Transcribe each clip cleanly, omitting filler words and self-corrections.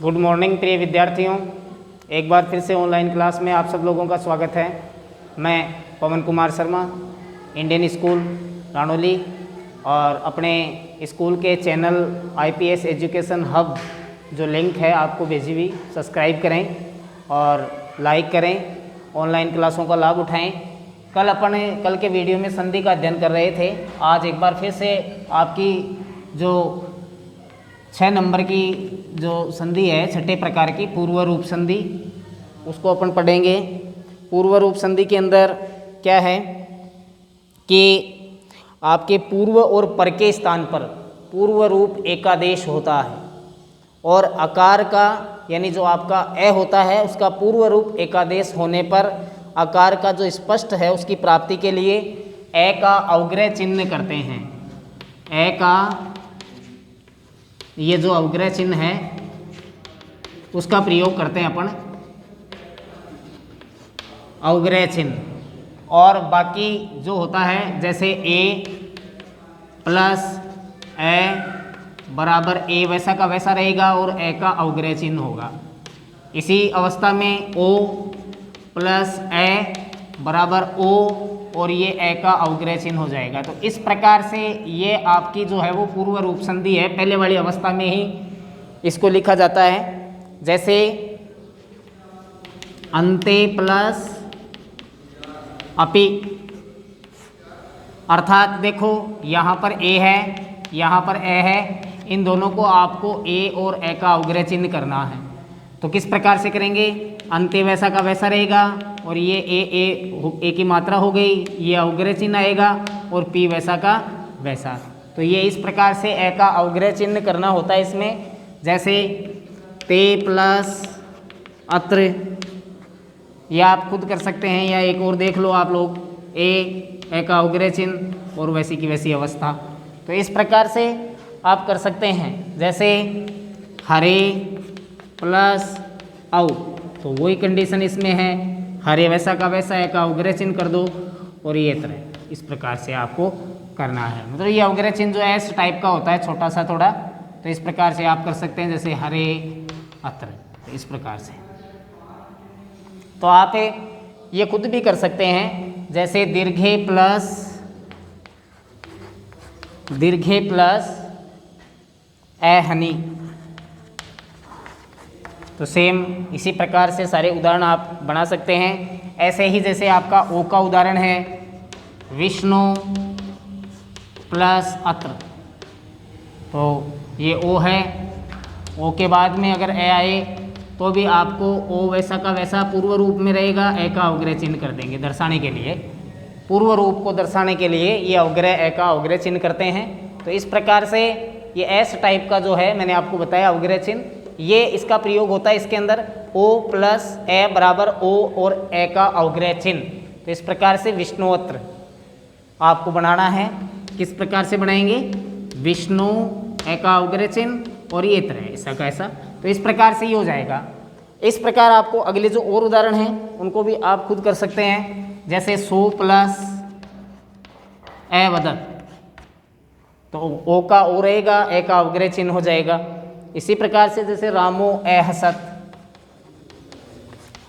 Good morning प्रिय विद्यार्थियों, एक बार फिर से ऑनलाइन क्लास में आप सब लोगों का स्वागत है। मैं पवन कुमार शर्मा, इंडियन स्कूल रानोली, और अपने स्कूल के चैनल आईपीएस एजुकेशन हब जो लिंक है आपको भेजी हुई, सब्सक्राइब करें और लाइक करें, ऑनलाइन क्लासों का लाभ उठाएं। कल के वीडियो में संधि का अध्ययन कर रहे थे। आज एक बार फिर से आपकी जो 6 नंबर की जो संधि है, छठे प्रकार की पूर्व रूप संधि, उसको अपन पढ़ेंगे। पूर्व रूप संधि के अंदर क्या है कि आपके पूर्व और पर के स्थान पर पूर्व रूप एकादेश होता है, और आकार का यानी जो आपका ए होता है उसका पूर्व रूप एकादेश होने पर आकार का जो स्पष्ट है उसकी प्राप्ति के लिए ए का अवग्रह चिन्ह करते हैं। ए का ये जो अवग्रह चिन्ह है उसका प्रयोग करते हैं अपन, अवग्रह चिन्ह। और बाकी जो होता है जैसे ए प्लस ए बराबर ए वैसा का वैसा रहेगा और ए का अवग्रह चिन्ह होगा। इसी अवस्था में ओ प्लस ए बराबर ओ और ये ए का अवग्रह चिन्ह हो जाएगा। तो इस प्रकार से ये आपकी जो है वो पूर्व रूप संधि है। पहले वाली अवस्था में ही इसको लिखा जाता है, जैसे अन्ते प्लस अपि, अर्थात देखो यहाँ पर ए है, यहाँ पर ए है, इन दोनों को आपको ए और ए का अवग्रह चिन्ह करना है। तो किस प्रकार से करेंगे? अंत्य वैसा का वैसा रहेगा और ये ए की मात्रा हो गई, ये अवग्रह चिन्ह आएगा, और पी वैसा का वैसा। तो ये इस प्रकार से ए का अवग्रह चिन्ह करना होता है इसमें। जैसे ते प्लस अत्र, या आप खुद कर सकते हैं, या एक और देख लो आप लोग, ए का अवग्रह चिन्ह और वैसी की वैसी अवस्था। तो इस प्रकार से आप कर सकते हैं। जैसे हरे प्लस औ, तो वही कंडीशन इसमें है, हरे वैसा का वैसा ए का अवग्रह चिन्ह कर दो, और ये तरह इस प्रकार से आपको करना है। मतलब ये अवग्रह चिन्ह जो है इस टाइप का होता है, छोटा सा थोड़ा। तो इस प्रकार से आप कर सकते हैं, जैसे हरे अत्र, तो इस प्रकार से। तो आप ये खुद भी कर सकते हैं, जैसे दीर्घे प्लस ए हनी। तो सेम इसी प्रकार से सारे उदाहरण आप बना सकते हैं। ऐसे ही जैसे आपका ओ का उदाहरण है, विष्णु प्लस अत्र, तो ये ओ है, ओ के बाद में अगर ए आए तो भी आपको ओ वैसा का वैसा पूर्व रूप में रहेगा, ए का अवग्रह चिन्ह कर देंगे दर्शाने के लिए। पूर्व रूप को दर्शाने के लिए ये अवग्रह ए का अवग्रह चिन्ह करते हैं। तो इस प्रकार से ये एस टाइप का जो है मैंने आपको बताया अवग्रह चिन्ह, ये इसका प्रयोग होता है इसके अंदर, ओ प्लस ए बराबर ओ और ए का अवग्रह चिन्ह। तो इस प्रकार से विष्णुअत्र आपको बनाना है। किस प्रकार से बनाएंगे? विष्णु ए का अवग्रह चिन्ह और ये तरह ऐसा का ऐसा। तो इस प्रकार से ही हो जाएगा। इस प्रकार आपको अगले जो और उदाहरण हैं उनको भी आप खुद कर सकते हैं। जैसे सो प्लस ए वदत, तो ओ का ओ रहेगा, ए का अवग्रह चिन्ह हो जाएगा। इसी प्रकार से जैसे रामो ए हसत,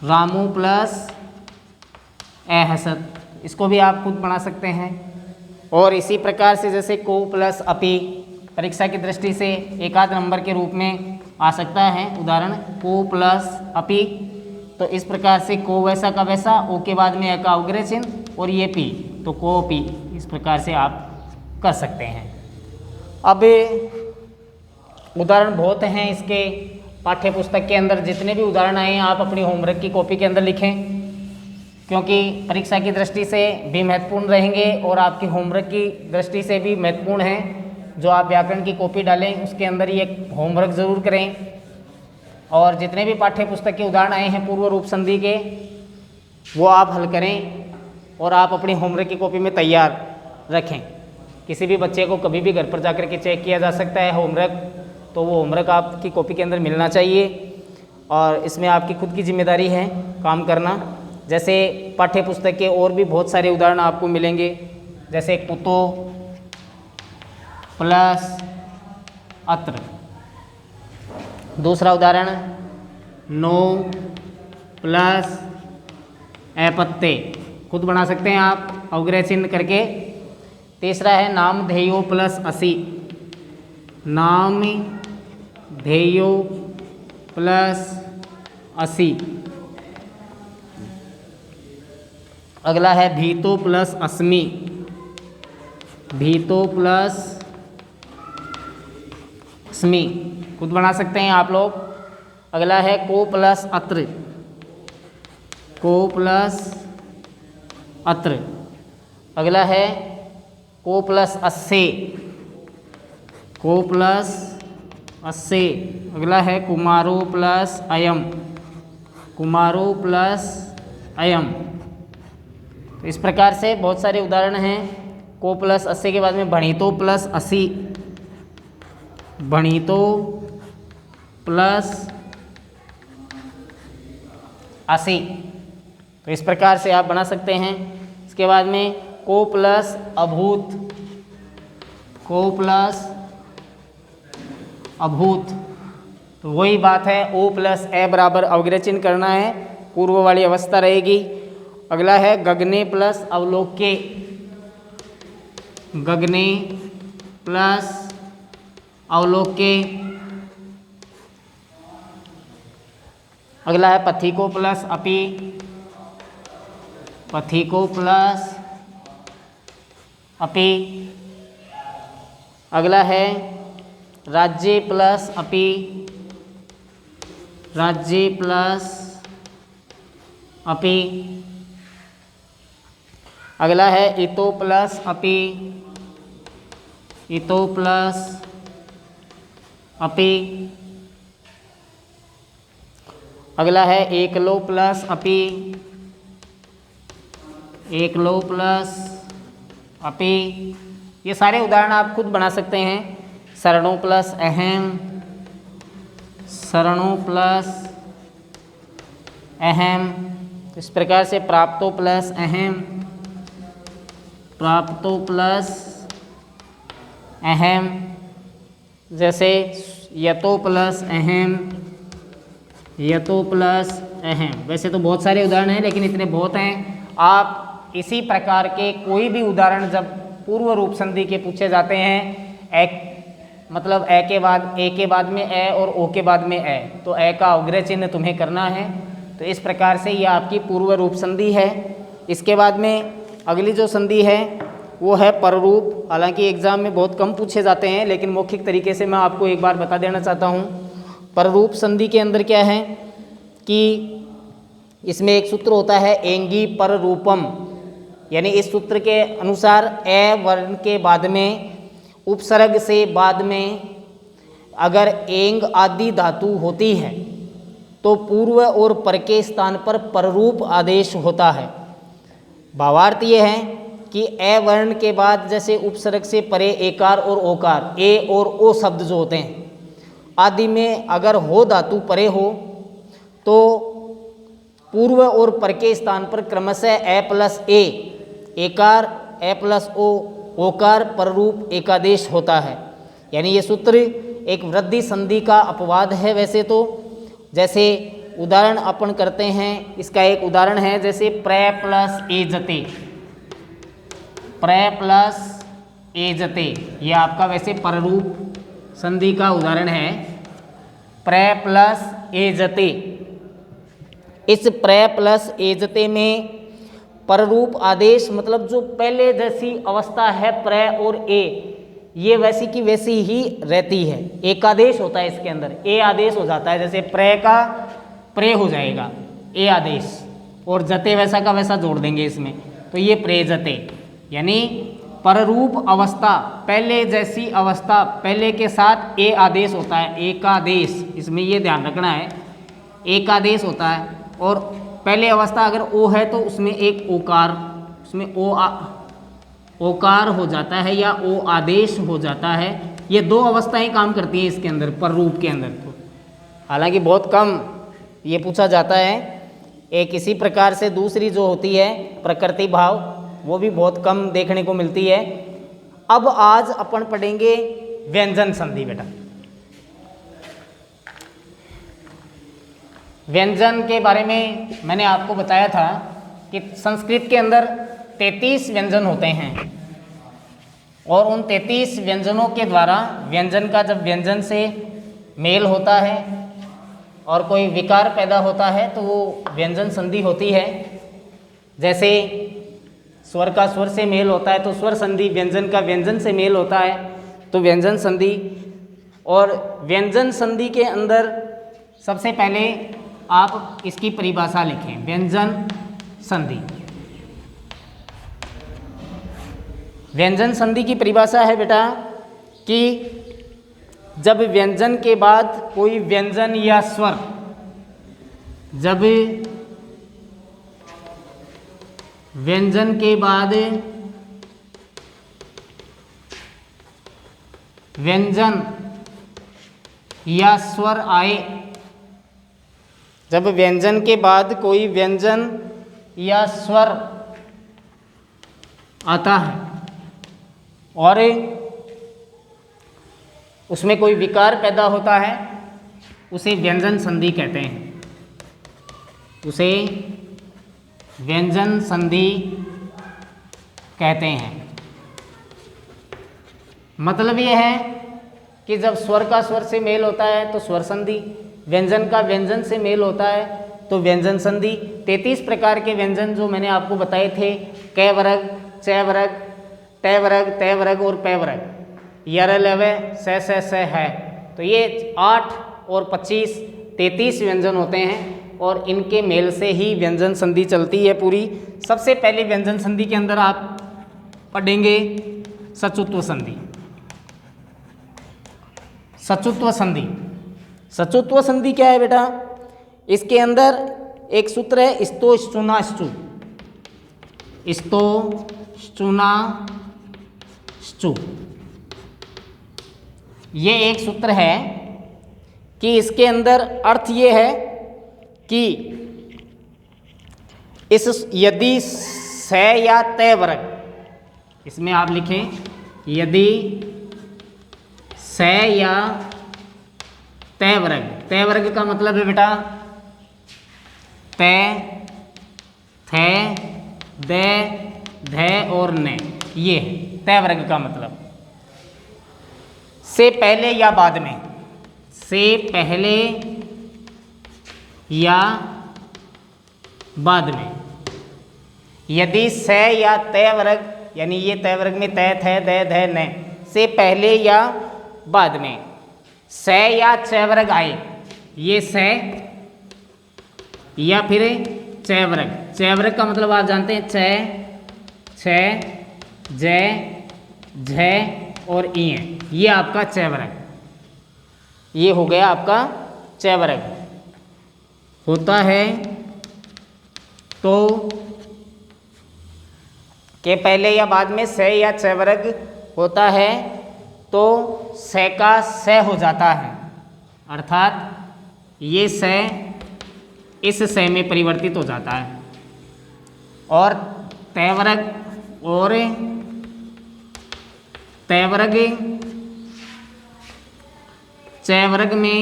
रामू प्लस ए हसत, इसको भी आप खुद बना सकते हैं। और इसी प्रकार से जैसे को प्लस अपि, परीक्षा की दृष्टि से एक आध नंबर के रूप में आ सकता है उदाहरण, को प्लस अपि। तो इस प्रकार से को वैसा का वैसा, ओ के बाद में ए का अवग्रह चिन्ह और ये पी, तो को पी, इस प्रकार से आप कर सकते हैं। अब उदाहरण बहुत हैं इसके, पाठ्य पुस्तक के अंदर जितने भी उदाहरण आए हैं आप अपनी होमवर्क की कॉपी के अंदर लिखें, क्योंकि परीक्षा की दृष्टि से भी महत्वपूर्ण रहेंगे और आपकी होमवर्क की दृष्टि से भी महत्वपूर्ण हैं। जो आप व्याकरण की कॉपी डालें उसके अंदर ये होमवर्क ज़रूर करें, और जितने भी पाठ्य पुस्तक के उदाहरण आए हैं पूर्व रूप संधि के, वो आप हल करें और आप अपनी होमवर्क की कॉपी में तैयार रखें। किसी भी बच्चे को कभी भी घर पर जाकर के चेक किया जा सकता है होमवर्क, तो वो होमवर्क आपकी कॉपी के अंदर मिलना चाहिए, और इसमें आपकी खुद की जिम्मेदारी है काम करना। जैसे पाठ्य पुस्तक के और भी बहुत सारे उदाहरण आपको मिलेंगे, जैसे कुतो प्लस अत्र, दूसरा उदाहरण नो प्लस अपत्य, खुद बना सकते हैं आप अवग्रह चिन्ह करके। तीसरा है नामधेयो प्लस असी, नामधेयो प्लस असी। अगला है भीतो प्लस अस्मि, भीतो प्लस अस्मि, खुद बना सकते हैं आप लोग। अगला है को प्लस अत्र, को प्लस अत्र। अगला है को प्लस अस्से, को प्लस अस्से। अगला है कुमारो प्लस अयम, कुमारो प्लस अयम। तो इस प्रकार से बहुत सारे उदाहरण हैं। को प्लस अस्से के बाद में भणितो प्लस असी, भणितो प्लस असी। तो इस प्रकार से आप बना सकते हैं। इसके बाद में को प्लस अभूत, को प्लस अभूत। तो वही बात है, ओ प्लस ए बराबर अवग्रह चिन्ह करना है, पूर्व वाली अवस्था रहेगी। अगला है गगने प्लस अवलोके, गगने प्लस अवलोके। अगला है पथिको प्लस अपि, पथिको प्लस अपि। अगला है राज्य प्लस अपि, राज्य प्लस अपि। अगला है इतो प्लस अपि, इतो प्लस अपि। अगला है एकलो प्लस अपि, एकलो प्लस अपि। ये सारे उदाहरण आप खुद बना सकते हैं। शरणों प्लस अहम, शरणों प्लस अहम। इस प्रकार से प्राप्तो प्लस अहम, प्राप्तो प्लस अहम। जैसे यतो प्लस अहम, यतो प्लस अहम। वैसे तो बहुत सारे उदाहरण हैं, लेकिन इतने बहुत हैं। आप इसी प्रकार के कोई भी उदाहरण जब पूर्व रूप संधि के पूछे जाते हैं, एक मतलब ए के बाद में ए और ओ के बाद में ए, तो ए का अवग्रह चिन्ह तुम्हें करना है। तो इस प्रकार से ये आपकी पूर्व रूप संधि है। इसके बाद में अगली जो संधि है वो है पररूप। हालांकि एग्जाम में बहुत कम पूछे जाते हैं, लेकिन मौखिक तरीके से मैं आपको एक बार बता देना चाहता हूँ। पररूप संधि के अंदर क्या है कि इसमें एक सूत्र होता है एंगी पररूपम, यानी इस सूत्र के अनुसार ए वर्ण के बाद में उपसर्ग से बाद में अगर एंग आदि धातु होती है तो पूर्व और पर के स्थान पर पररूप आदेश होता है। भावार्थ ये है कि ए वर्ण के बाद जैसे उपसर्ग से परे एकार और ओकार, ए और ओ शब्द जो होते हैं आदि में अगर हो धातु परे हो तो पूर्व और पर के स्थान पर क्रमशः ए प्लस ए एकार, ए प्लस ओ ओकार पररूप एकादेश होता है। यानी ये सूत्र एक वृद्धि संधि का अपवाद है। वैसे तो जैसे उदाहरण अपन करते हैं, इसका एक उदाहरण है जैसे प्रे प्लस एजते, प्रे प्लस एजते, ये आपका वैसे पररूप संधि का उदाहरण है। प्रे प्लस एजते, इस प्रे प्लस एजते में पररूप आदेश मतलब जो पहले जैसी अवस्था है प्रे और ए, ये वैसी की वैसी ही रहती है। एकादेश होता है इसके अंदर, ए आदेश हो जाता है। जैसे प्रे का प्रे हो जाएगा ए आदेश, और जते वैसा का वैसा जोड़ देंगे इसमें, तो ये प्रे जते। यानी पररूप अवस्था पहले जैसी अवस्था, पहले के साथ ए आदेश होता है, एकादेश। इसमें ये ध्यान रखना है, एकादेश होता है। और पहले अवस्था अगर ओ है तो उसमें एक ओकार, उसमें ओकार हो जाता है या ओ आदेश हो जाता है। ये दो अवस्थाएं काम करती हैं इसके अंदर, पररूप के अंदर। तो हालांकि बहुत कम ये पूछा जाता है। एक इसी प्रकार से दूसरी जो होती है प्रकृति भाव, वो भी बहुत कम देखने को मिलती है। अब आज अपन पढ़ेंगे व्यंजन संधि। बेटा व्यंजन के बारे में मैंने आपको बताया था कि संस्कृत के अंदर 33 व्यंजन होते हैं और उन 33 व्यंजनों के द्वारा व्यंजन का जब व्यंजन से मेल होता है और कोई विकार पैदा होता है तो वो व्यंजन संधि होती है। जैसे स्वर का स्वर से मेल होता है तो स्वर संधि, व्यंजन का व्यंजन से मेल होता है तो व्यंजन संधि। और व्यंजन संधि के अंदर सबसे पहले आप इसकी परिभाषा लिखें, व्यंजन संधि। व्यंजन संधि की परिभाषा है बेटा कि जब व्यंजन के बाद कोई व्यंजन या स्वर, जब व्यंजन के बाद व्यंजन या स्वर आए, जब व्यंजन के बाद कोई व्यंजन या स्वर आता है और उसमें कोई विकार पैदा होता है, उसे व्यंजन संधि कहते हैं, उसे व्यंजन संधि कहते हैं। मतलब ये है कि जब स्वर का स्वर से मेल होता है तो स्वर संधि, व्यंजन का व्यंजन से मेल होता है तो व्यंजन संधि। 33 प्रकार के व्यंजन जो मैंने आपको बताए थे, क वर्ग, च वर्ग, ट वर्ग, त वर्ग और प वर्ग, यर लवे स है। तो ये 8 और 25 33 व्यंजन होते हैं और इनके मेल से ही व्यंजन संधि चलती है पूरी। सबसे पहले व्यंजन संधि के अंदर आप पढ़ेंगे सचुत्व संधि। सचुत्व संधि, सचुत्व संधि क्या है बेटा? इसके अंदर एक सूत्र है स्तो स्टुना स्टु, स्तो स्टुना स्टु। ये एक सूत्र है कि इसके अंदर अर्थ ये है कि इस यदि स या त वर्ग, इसमें आप लिखें यदि स या त वर्ग, त वर्ग का मतलब है बेटा त, थ, द, ध और न, ये त वर्ग का मतलब। से पहले या बाद में, से पहले या बाद में, यदि स या त वर्ग, यानी ये त वर्ग में त, थ, द, ध, न, से पहले या बाद में स या च वर्ग आए, ये स या फिर च वर्ग। च वर्ग का मतलब आप जानते हैं च, छ, ज, झ और इ, ये आपका च वर्ग, ये हो गया आपका च वर्ग होता है। तो के पहले या बाद में स या च वर्ग होता है तो स का स हो जाता है, अर्थात ये स इस स में परिवर्तित हो जाता है। और त वर्ग और त वर्ग च वर्ग में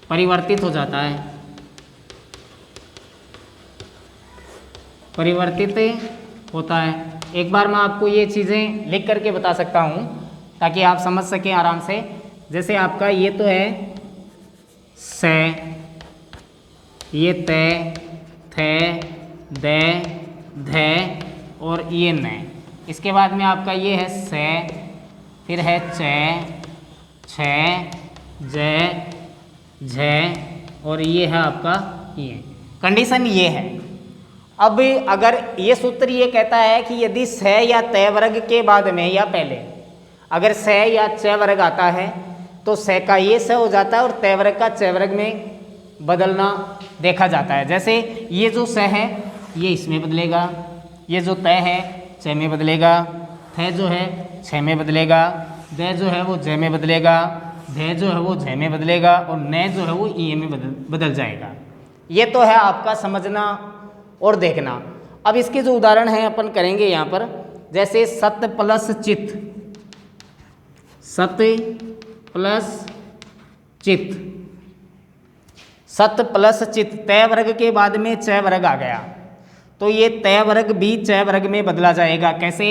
परिवर्तित हो जाता है, परिवर्तित होता है। एक बार मैं आपको ये चीज़ें लिख करके बता सकता हूँ ताकि आप समझ सकें आराम से। जैसे आपका ये तो है स, ये त, थ, द, ध और ये न। इसके बाद में आपका ये है स, फिर है च, छ, ज, झ और ये है आपका ये। कंडीशन ये है। अब अगर ये सूत्र ये कहता है कि यदि स या त वर्ग के बाद में या पहले अगर स या च वर्ग आता है तो स का ये स हो जाता है और त वर्ग का च वर्ग में बदलना देखा जाता है। जैसे ये जो स है ये इसमें बदलेगा, ये जो त है च में बदलेगा, थ जो है छ में बदलेगा, द जो है वो ज में बदलेगा, ध जो है वो झ में बदलेगा और न जो है वो ई में बदल जाएगा। ये तो है आपका समझना और देखना। अब इसके जो उदाहरण हैं अपन करेंगे यहाँ पर, जैसे सत प्लस चित, सत प्लस चित, सत प्लस चित, तय वर्ग के बाद में च वर्ग आ गया तो ये तय वर्ग भी च वर्ग में बदला जाएगा। कैसे?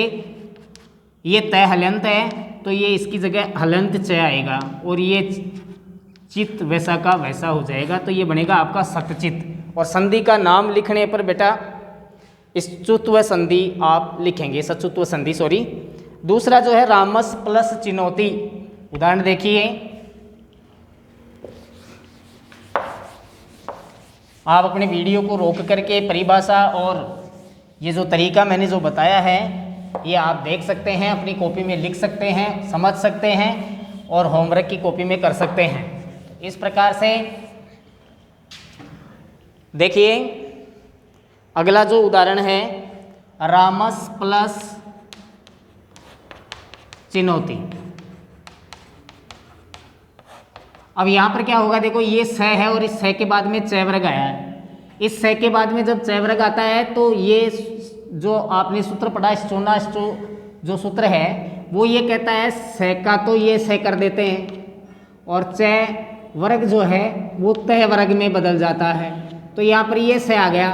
ये तय हलंत है तो ये इसकी जगह हलंत च आएगा और ये चित वैसा का वैसा हो जाएगा तो ये बनेगा आपका सतचित। और संधि का नाम लिखने पर बेटा इष्टुत्व संधि आप लिखेंगे, सचुत्व संधि सॉरी। दूसरा जो है रामस प्लस चिनौती, उदाहरण देखिए। आप अपने वीडियो को रोक करके परिभाषा और ये जो तरीका मैंने जो बताया है ये आप देख सकते हैं, अपनी कॉपी में लिख सकते हैं, समझ सकते हैं और होमवर्क की कॉपी में कर सकते हैं। इस प्रकार से देखिए अगला जो उदाहरण है रामस प्लस चिनौती। अब यहाँ पर क्या होगा, देखो ये स है और इस स के बाद में च वर्ग आया है। इस स के बाद में जब च वर्ग आता है तो ये जो आपने सूत्र पढ़ा स्टोना स्टो जो सूत्र है वो ये कहता है स का तो ये स कर देते हैं और च वर्ग जो है वो तय वर्ग में बदल जाता है। तो यहाँ पर ये स आ गया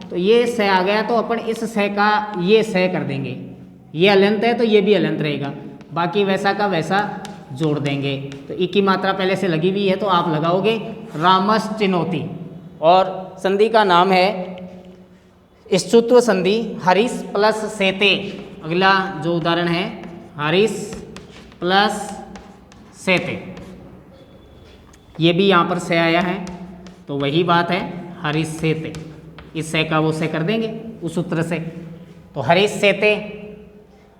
तो ये स आ गया तो अपन इस स का ये स कर देंगे, ये अलंत है तो ये भी अलंत रहेगा, बाकी वैसा का वैसा जोड़ देंगे। तो ई की मात्रा पहले से लगी हुई है तो आप लगाओगे रामस चिनौती। और संधि का नाम है इष्टुत्व संधि हरीश प्लस सेते। अगला जो उदाहरण है हरीश प्लस सेते, ये भी यहाँ पर से आया है तो वही बात है हरीश सेते, इस से का वो से कर देंगे उस सूत्र से, तो हरीश सेते।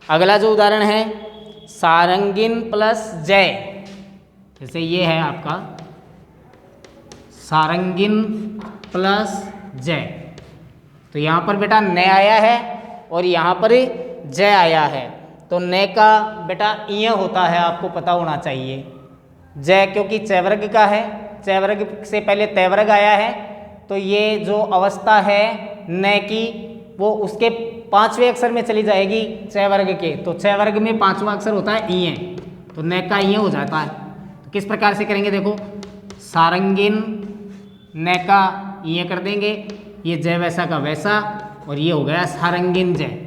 अगला जो उदाहरण है सारंगिन प्लस जय, जैसे ये है आपका सारंगिन प्लस जय, तो यहाँ पर बेटा न आया है और यहाँ पर जय आया है तो न का बेटा इय होता है, आपको पता होना चाहिए। जय क्योंकि च वर्ग का है, च वर्ग से पहले तय वर्ग आया है तो ये जो अवस्था है न की वो उसके पांचवें अक्षर में चली जाएगी च वर्ग के, तो च वर्ग में पांचवा अक्षर होता है इय, तो न का इय हो जाता है। तो किस प्रकार से करेंगे, देखो सारंगिन न का इय कर देंगे, ये जय वैसा का वैसा और ये हो गया सारंगिन जय।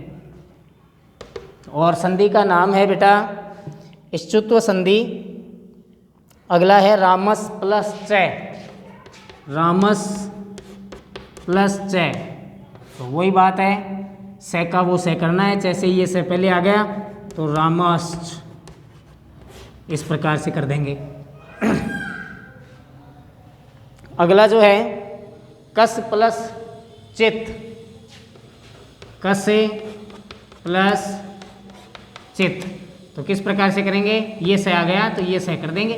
और संधि का नाम है बेटा इष्टुत्व संधि। अगला है रामस प्लस च, रामस प्लस च, तो वही बात है से का वो से करना है, जैसे ये से पहले आ गया तो रामस इस प्रकार से कर देंगे। अगला जो है कस प्लस चित, कस प्लस चित, तो किस प्रकार से करेंगे, ये से आ गया तो ये से कर देंगे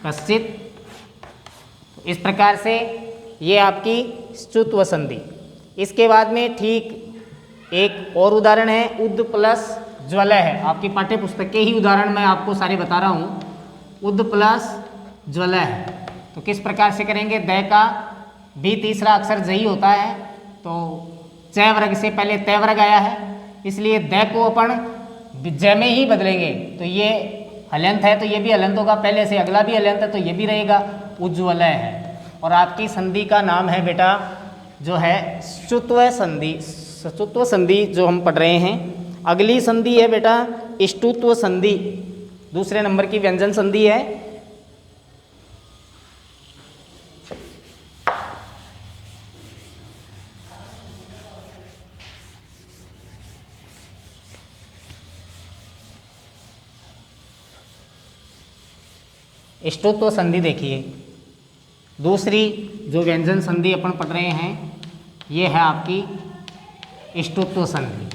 कश्चित। तो इस प्रकार से ये आपकी स्तुत्व संधि। इसके बाद में ठीक एक और उदाहरण है उद प्लस ज्वलय है, आपकी पाठ्य पुस्तक के ही उदाहरण मैं आपको सारे बता रहा हूँ। उद प्लस ज्वलय है तो किस प्रकार से करेंगे, द का भी तीसरा अक्षर जही होता है तो च वर्ग से पहले तय वर्ग आया है इसलिए द को अपन ज में ही बदलेंगे, तो ये हलंत है तो ये भी हलंत होगा, पहले से अगला भी हलंत है तो ये भी रहेगा, उज्ज्वलय है। और आपकी संधि का नाम है बेटा जो है स्तुत्व संधि, स्तुत्व संधि जो हम पढ़ रहे हैं। अगली संधि है बेटा इष्टुत्व संधि, दूसरे नंबर की व्यंजन संधि है। इष्टुत्व संधि देखिए, दूसरी जो व्यंजन संधि अपन पढ़ रहे हैं ये है आपकी इष्टुत्व संधि।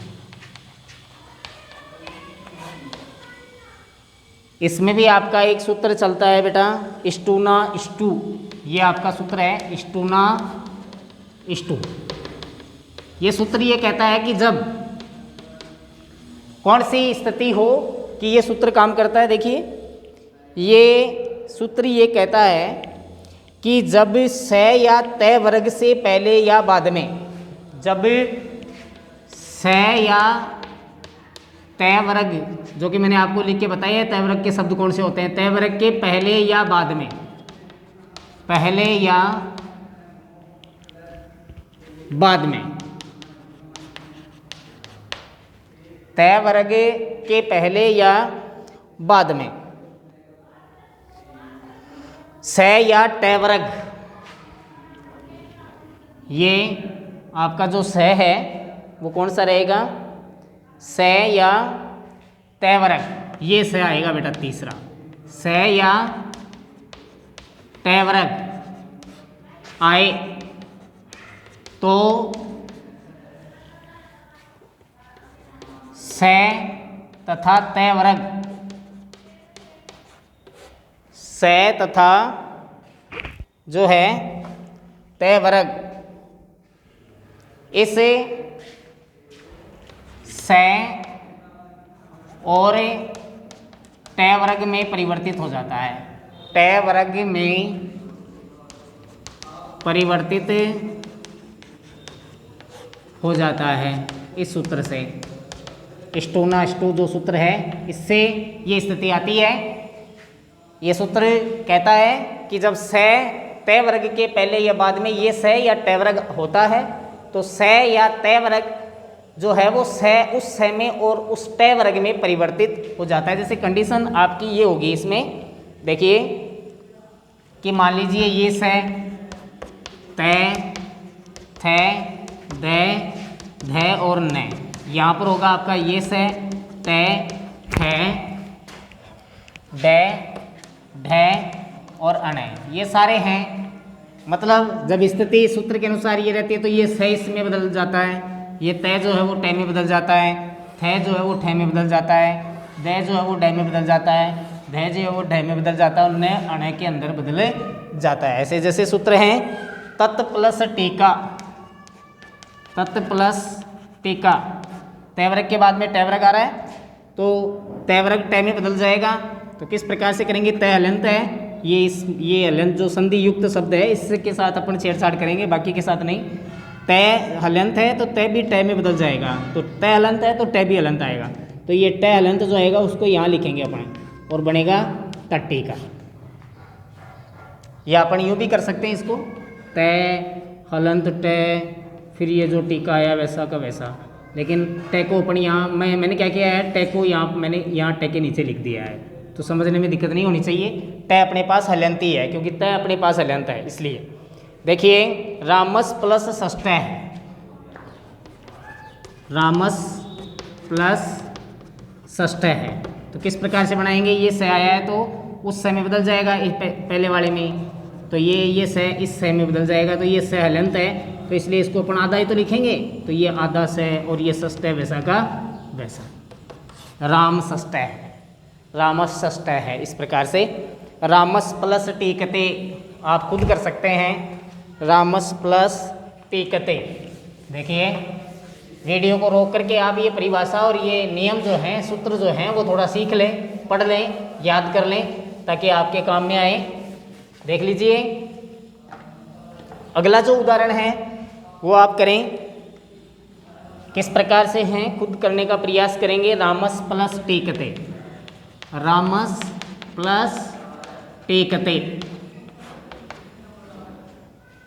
इसमें भी आपका एक सूत्र चलता है बेटा इष्टुना इष्टु, ये आपका सूत्र है इष्टुना इष्टु। ये सूत्र ये कहता है कि जब कौन सी स्थिति हो कि ये सूत्र काम करता है, देखिए ये सूत्र ये कहता है कि जब स या तय वर्ग से पहले या बाद में, जब स या तय वर्ग जो कि मैंने आपको लिख के बताया है, तय वर्ग के शब्द कौन से होते हैं, तय वर्ग के पहले या बाद में, पहले या बाद में, तय वर्ग के पहले या बाद में, स या ट वर्ग, ये आपका जो स है वो कौन सा रहेगा, स या त वर्ग, ये स आएगा बेटा तीसरा, स या त वर्ग आए तो स तथा त वर्ग, स तथा जो है त वर्ग इस स और ट वर्ग में परिवर्तित हो जाता है, ट वर्ग में परिवर्तित हो जाता है इस सूत्र से, स्टोना स्टो जो सूत्र है इससे ये स्थिति आती है। ये सूत्र कहता है कि जब स त वर्ग के पहले या बाद में ये स या ट वर्ग होता है तो स या त वर्ग जो है वो स उस स में और उस ट वर्ग में परिवर्तित हो जाता है। जैसे कंडीशन आपकी ये होगी इसमें, देखिए कि मान लीजिए ये स त थ द ध और न, यहाँ पर होगा आपका ये स त थ ड ढ और अण, ये सारे हैं। मतलब जब स्थिति सूत्र के अनुसार ये रहती है तो ये स इसमें बदल जाता है, ये त जो है वो ट में बदल जाता है, थ जो है वो ठ में बदल जाता है, द जो है वो ड में बदल जाता है, ध जो है वो ढ में बदल जाता है और न अण के अंदर बदल जाता है। ऐसे जैसे सूत्र हैं तत् प्लस टीका, तत् प्लस टीका, त वर्ग के बाद में ट वर्ग आ रहा है तो त वर्ग ट में बदल जाएगा। तो किस प्रकार से करेंगे, त हलंत है, ये हलंत जो संधि युक्त शब्द है इसके साथ अपन छेड़छाड़ करेंगे, बाकी के साथ नहीं। त हलंत है तो त भी ट में बदल जाएगा, तो त हलंत है तो ट भी हलंत आएगा, तो ये ट हलंत जो आएगा उसको यहाँ लिखेंगे अपन और बनेगा तट्टी का। या अपन यूँ भी कर सकते हैं इसको, त हलंत ट, फिर ये जो टीका आया वैसा का वैसा, लेकिन ट को अपन यहाँ मैंने क्या किया है, ट को यहाँ मैंने यहाँ ट के नीचे लिख दिया है, तो समझने में दिक्कत नहीं होनी चाहिए। ट अपने पास हलंत ही है क्योंकि त अपने पास हलंत है इसलिए। देखिए रामस प्लस षष्ठ है, रामस प्लस षष्ठ है, तो किस प्रकार से बनाएंगे, ये स आया है तो उस स में बदल जाएगा पहले वाले में, तो ये स इस स में बदल जाएगा, तो ये स हलंत है तो इसलिए इसको अपन आधा ही तो लिखेंगे, तो ये आधा स और ये षष्ठ है वैसा का वैसा, राम षष्ठ है, रामस षष्ठ है। इस प्रकार से रामस प्लस टीकते आप खुद कर सकते हैं, रामस प्लस टीकते। देखिए वीडियो को रोक करके आप ये परिभाषा और ये नियम जो हैं, सूत्र जो हैं वो थोड़ा सीख लें, पढ़ लें, याद कर लें ताकि आपके काम में आए। देख लीजिए अगला जो उदाहरण है वो आप करें, किस प्रकार से हैं खुद करने का प्रयास करेंगे। रामस प्लस टीकते, रामस प्लस टीकते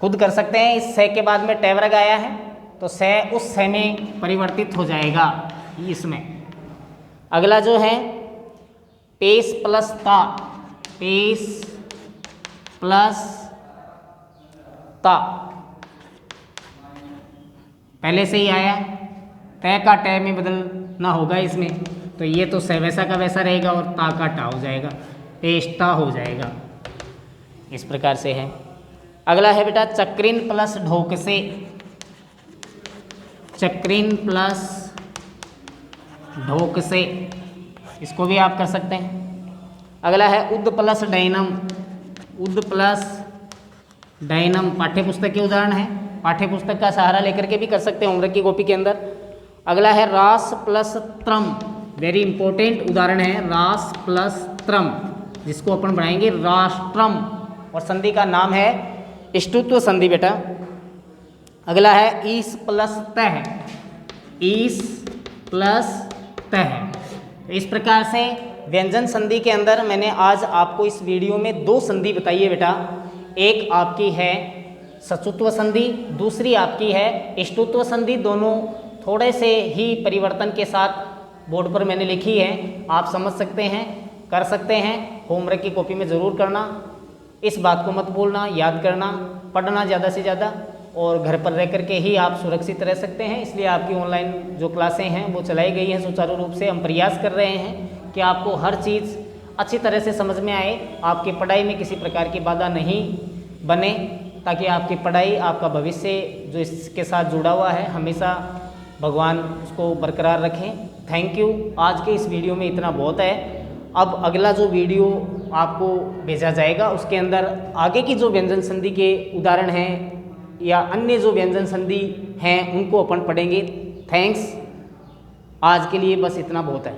खुद कर सकते हैं। इस स के बाद में ट वर्ग आया है तो स उस स में परिवर्तित हो जाएगा इसमें। अगला जो है पेश प्लस ता, पेश प्लस ता, पहले से ही आया, त का ट में बदलना होगा इसमें, तो ये तो स वैसा का वैसा रहेगा और ता का टा हो जाएगा, पेशता हो जाएगा। इस प्रकार से है। अगला है बेटा चक्रिन प्लस ढोक से, चक्रिन प्लस ढोक से, इसको भी आप कर सकते हैं। अगला है उद प्लस डायनम, उद प्लस डायनम पाठ्य पुस्तक के उदाहरण है, पाठ्य पुस्तक का सहारा लेकर के भी कर सकते हैं होमवर्क की कॉपी के अंदर। अगला है रास प्लस त्रम, वेरी इंपॉर्टेंट उदाहरण है रास प्लस त्रम, जिसको अपन बनाएंगे राष्ट्रम और संधि का नाम है इष्टुत्व संधि बेटा। अगला है ईस प्लस तह, ईस प्लस तह। इस प्रकार से व्यंजन संधि के अंदर मैंने आज आपको इस वीडियो में दो संधि बताई है बेटा। एक आपकी है सचुत्व संधि, दूसरी आपकी है इष्टुत्व संधि। दोनों थोड़े से ही परिवर्तन के साथ बोर्ड पर मैंने लिखी है, आप समझ सकते हैं, कर सकते हैं। होमवर्क की कॉपी में ज़रूर करना, इस बात को मत भूलना, याद करना, पढ़ना ज़्यादा से ज़्यादा, और घर पर रह करके ही आप सुरक्षित रह सकते हैं। इसलिए आपकी ऑनलाइन जो क्लासें हैं वो चलाई गई हैं सुचारू रूप से। हम प्रयास कर रहे हैं कि आपको हर चीज़ अच्छी तरह से समझ में आए, आपकी पढ़ाई में किसी प्रकार की बाधा नहीं बने, ताकि आपकी पढ़ाई, आपका भविष्य जो इसके साथ जुड़ा हुआ है, हमेशा भगवान उसको बरकरार रखें। Thank you. आज के इस वीडियो में इतना बहुत है। अब अगला जो वीडियो आपको भेजा जाएगा उसके अंदर आगे की जो व्यंजन संधि के उदाहरण हैं या अन्य जो व्यंजन संधि हैं उनको अपन पढ़ेंगे। थैंक्स। आज के लिए बस इतना बहुत है।